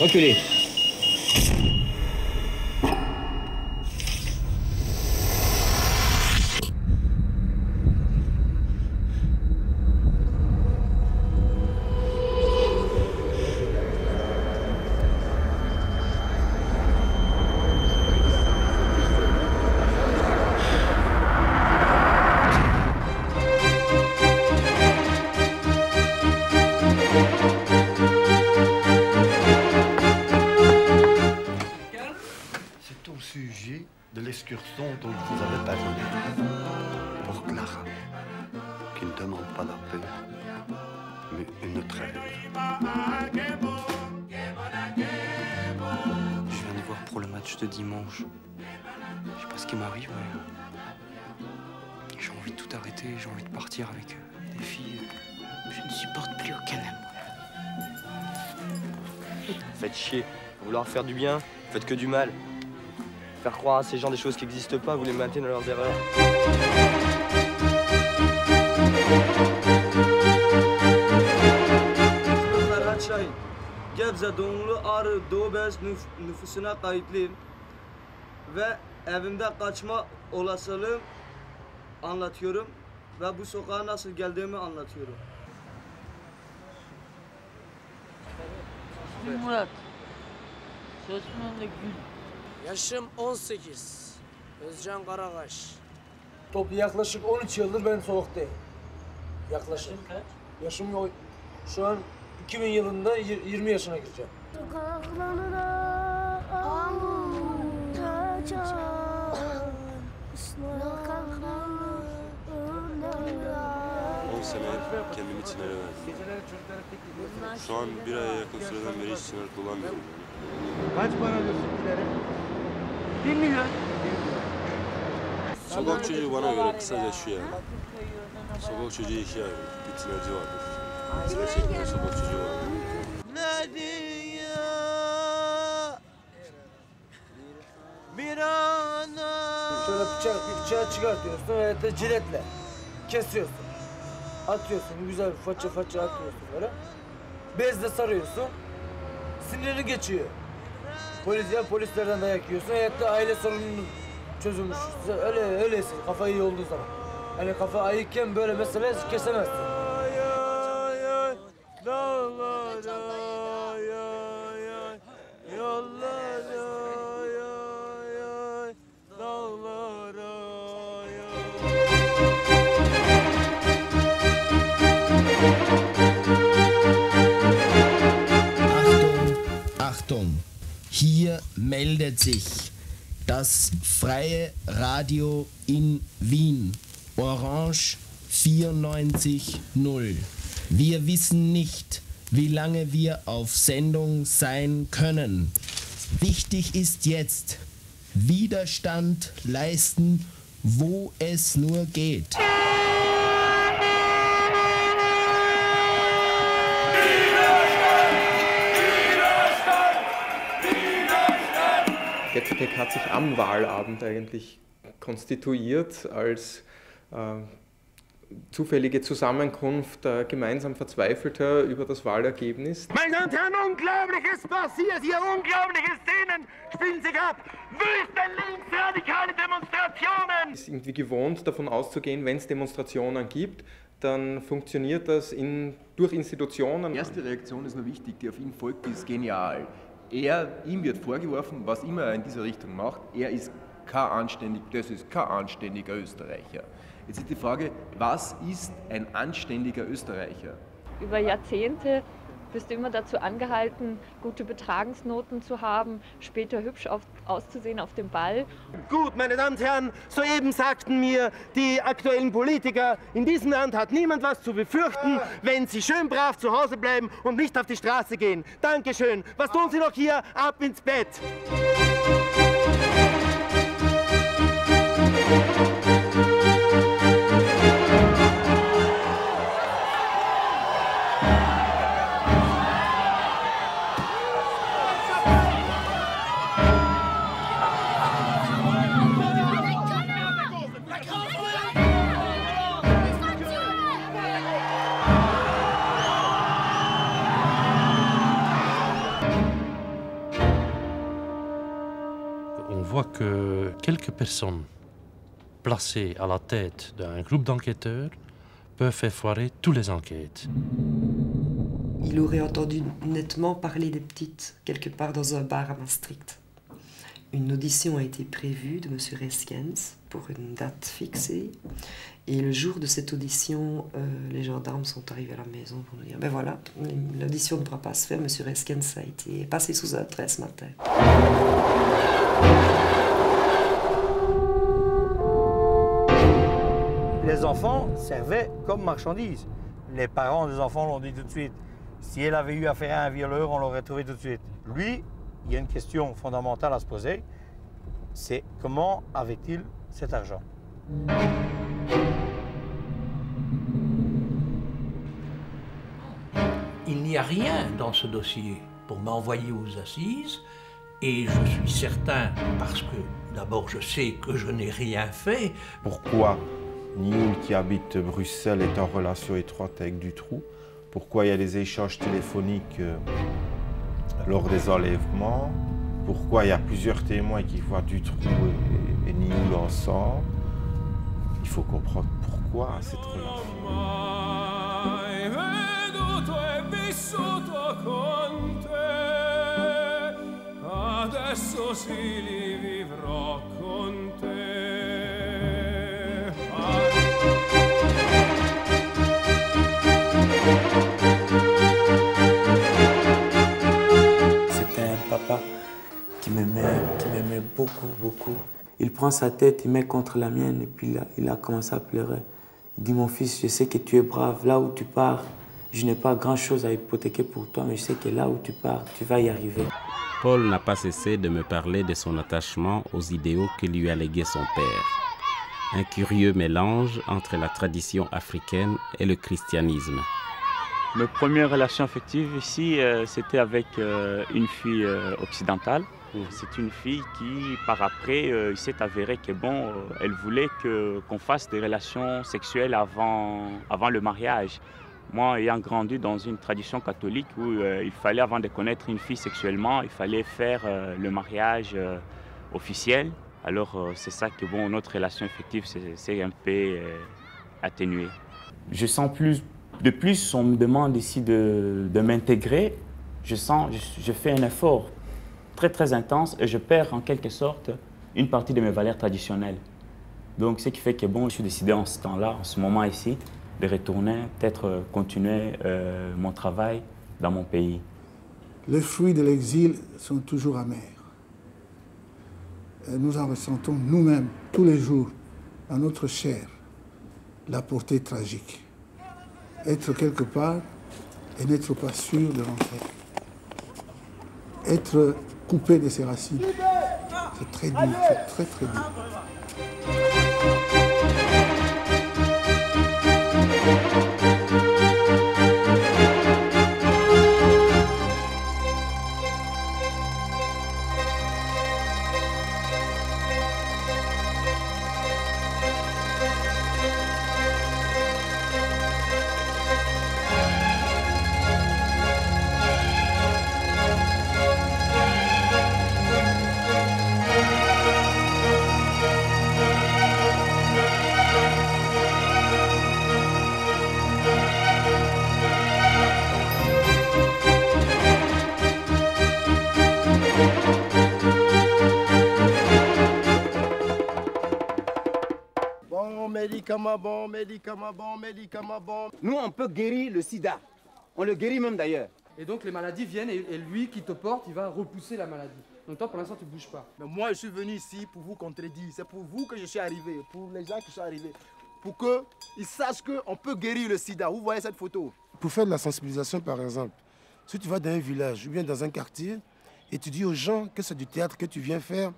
Reculez. De l'excursion dont je vous avais parlé pour Clara, qui ne demande pas la paix, mais une trêve. Je viens de voir pour le match de dimanche. Je sais pas ce qui m'arrive, mais j'ai envie de tout arrêter, j'ai envie de partir avec des filles. Je ne supporte plus aucun amour. Faites chier, vouloir faire du bien, faites que du mal. Faire croire à ces gens des choses qui n'existent pas, vous les maintenez dans leurs erreurs. Ferhat Şahin, Gebze doğumlu Ağrı Doğu Beyaz nüfusuna kayıtlıyım ve evimde kaçma olasılığım anlatıyorum ve bu sokağa nasıl geldiğimi anlatıyorum. Murat, Sözmen'le Gül. Yaşım 18. Özcan Karakaş. Toplu yaklaşık 13 yıldır ben soğuktayım. Yaklaşık. Yaşın kaç? Yaşım şu an 2000 yılında 20 yaşına gireceğim. Sokaklarına anlatacağım. 10 sene kendim için ele verdim. Şu an bir aya yakın süreden beri hiç sınır kullanmıyorum. Kaç para alıyorsun kilere? 1 milyon. Sokak çocuğu bana göre kısaca şu yani. Sokak çocuğu ikiye ayrılır. Bir tinerci vardır. Gerçekten sokak çocuğu vardır. Şöyle bıçağı çıkartıyorsun ve de ciletle kesiyorsun. Atıyorsun, güzel faça atıyorsun böyle. Bezle sarıyorsun. Sinirini geçiyor. Polislerden dayak yiyorsun. Hayatta aile sorununu çözülmüş. Öylesin kafa iyi olduğu zaman. Hani kafa ayıkken böyle mesele kesemezsin. Achtung, hier meldet sich das freie Radio in Wien, Orange 94.0. Wir wissen nicht, wie lange wir auf Sendung sein können. Wichtig ist jetzt, Widerstand leisten, wo es nur geht. GZTEC hat sich am Wahlabend eigentlich konstituiert als zufällige Zusammenkunft gemeinsam Verzweifelter über das Wahlergebnis. Meine Damen und Herren, Unglaubliches passiert hier, unglaubliche Szenen spielen sich ab. Wüste linksradikale Demonstrationen. Es ist irgendwie gewohnt, davon auszugehen, wenn es Demonstrationen gibt, dann funktioniert das durch Institutionen. Die erste Reaktion ist nur wichtig, die auf ihn folgt, die ist genial. Ihm wird vorgeworfen, was immer er in dieser Richtung macht, das ist kein anständiger Österreicher. Jetzt ist die Frage, was ist ein anständiger Österreicher? Über Jahrzehnte bist du immer dazu angehalten, gute Betragensnoten zu haben, später hübsch auszusehen auf dem Ball. Gut, meine Damen und Herren, soeben sagten mir die aktuellen Politiker, in diesem Land hat niemand was zu befürchten, wenn sie schön brav zu Hause bleiben und nicht auf die Straße gehen. Dankeschön. Was tun Sie noch hier? Ab ins Bett. voit que quelques personnes placées à la tête d'un groupe d'enquêteurs peuvent faire foirer toutes les enquêtes. Il aurait entendu nettement parler des petites, quelque part dans un bar à Maastricht. Une audition a été prévue de M. Reskens pour une date fixée. Et le jour de cette audition, les gendarmes sont arrivés à la maison pour nous dire « Ben voilà, l'audition ne pourra pas se faire, M. Reskens a été passé sous un trait ce matin. » Les enfants servaient comme marchandises. Les parents des enfants l'ont dit tout de suite. Si elle avait eu affaire à un violeur, on l'aurait trouvé tout de suite. Lui, il y a une question fondamentale à se poser, c'est comment avait-il cet argent? Il n'y a rien dans ce dossier pour m'envoyer aux assises et je suis certain, parce que d'abord je sais que je n'ai rien fait. Pourquoi Nioul, qui habite Bruxelles, est en relation étroite avec Dutroux? Pourquoi il y a des échanges téléphoniques lors des enlèvements? Pourquoi il y a plusieurs témoins qui voient Dutroux et Nioul ensemble? Il faut comprendre pourquoi cette relation. C'était un papa qui m'aimait beaucoup, beaucoup. Il prend sa tête, il met contre la mienne et puis là, il a commencé à pleurer. Il dit, mon fils, je sais que tu es brave, là où tu pars, je n'ai pas grand-chose à hypothéquer pour toi, mais je sais que là où tu pars, tu vas y arriver. Paul n'a pas cessé de me parler de son attachement aux idéaux que lui a légués son père. Un curieux mélange entre la tradition africaine et le christianisme. Mes premières relations affectives ici, c'était avec une fille occidentale. C'est une fille qui, par après, il s'est avéré que bon, elle voulait qu'on fasse des relations sexuelles avant le mariage. Moi, ayant grandi dans une tradition catholique où il fallait, avant de connaître une fille sexuellement, il fallait faire le mariage officiel. Alors c'est ça que bon, notre relation affective c'est un peu atténuée. Je sens de plus, on me demande ici de m'intégrer. Je fais un effort très très intense et je perds en quelque sorte une partie de mes valeurs traditionnelles. Donc ce qui fait que bon, je suis décidé en ce temps-là, en ce moment ici, de retourner, peut-être continuer mon travail dans mon pays. Les fruits de l'exil sont toujours amers. Et nous en ressentons nous-mêmes tous les jours dans notre chair la portée tragique. Être quelque part et n'être pas sûr de rentrer. Être coupé de ses racines, c'est très dur, c'est très très dur. Médicaments bon. Nous, on peut guérir le sida. On le guérit même d'ailleurs. Et donc les maladies viennent et lui qui te porte, il va repousser la maladie. Donc toi, pour l'instant, tu ne bouges pas. Mais moi, je suis venu ici pour vous contredire. C'est pour vous que je suis arrivé, pour les gens qui sont arrivés. Pour qu'ils sachent qu'on peut guérir le sida. Vous voyez cette photo? Pour faire de la sensibilisation, par exemple, si tu vas dans un village ou bien dans un quartier et tu dis aux gens que c'est du théâtre que tu viens faire,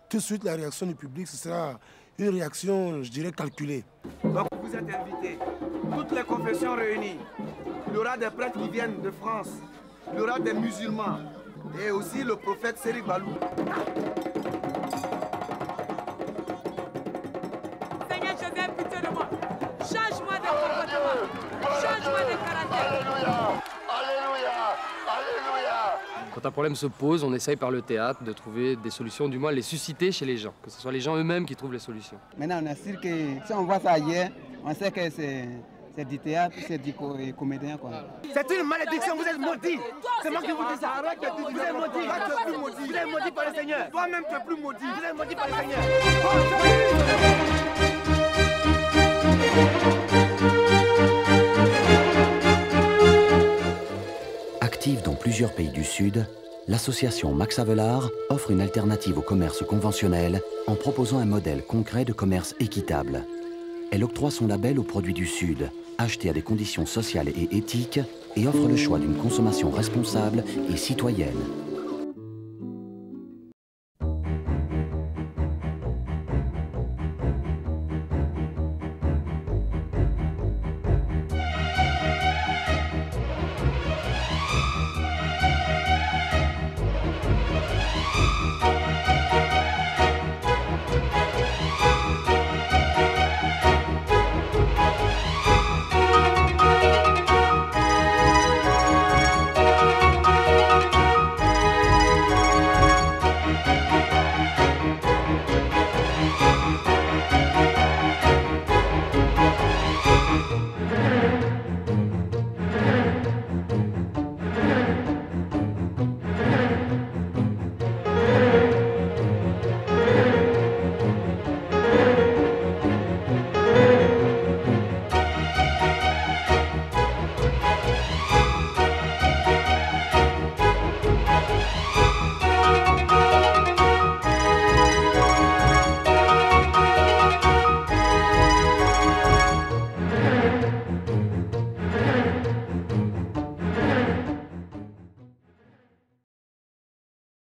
tout de suite, la réaction du public, ce sera une réaction, je dirais, calculée. Donc vous êtes invités, toutes les confessions réunies. Il y aura des prêtres qui viennent de France, il y aura des musulmans et aussi le prophète Serigne Balou. Seigneur Joseph, pitié de moi. Change-moi de comportement. Change-moi de caractère. Alléluia, alléluia, alléluia. Quand un problème se pose, on essaye par le théâtre de trouver des solutions, du moins les susciter chez les gens, que ce soit les gens eux-mêmes qui trouvent les solutions. Maintenant, on est sûr que si on voit ça ailleurs, on sait que c'est du théâtre, c'est du comédien. C'est une malédiction, vous êtes maudits. C'est moi qui vous dis ça. Vous êtes maudits. Vous êtes maudits par le Seigneur. Toi-même, tu es plus maudit. Vous êtes maudits par le Seigneur. Active dans plusieurs pays du Sud, l'association Max Havelaar offre une alternative au commerce conventionnel en proposant un modèle concret de commerce équitable. Elle octroie son label aux produits du Sud, achetés à des conditions sociales et éthiques, et offre le choix d'une consommation responsable et citoyenne.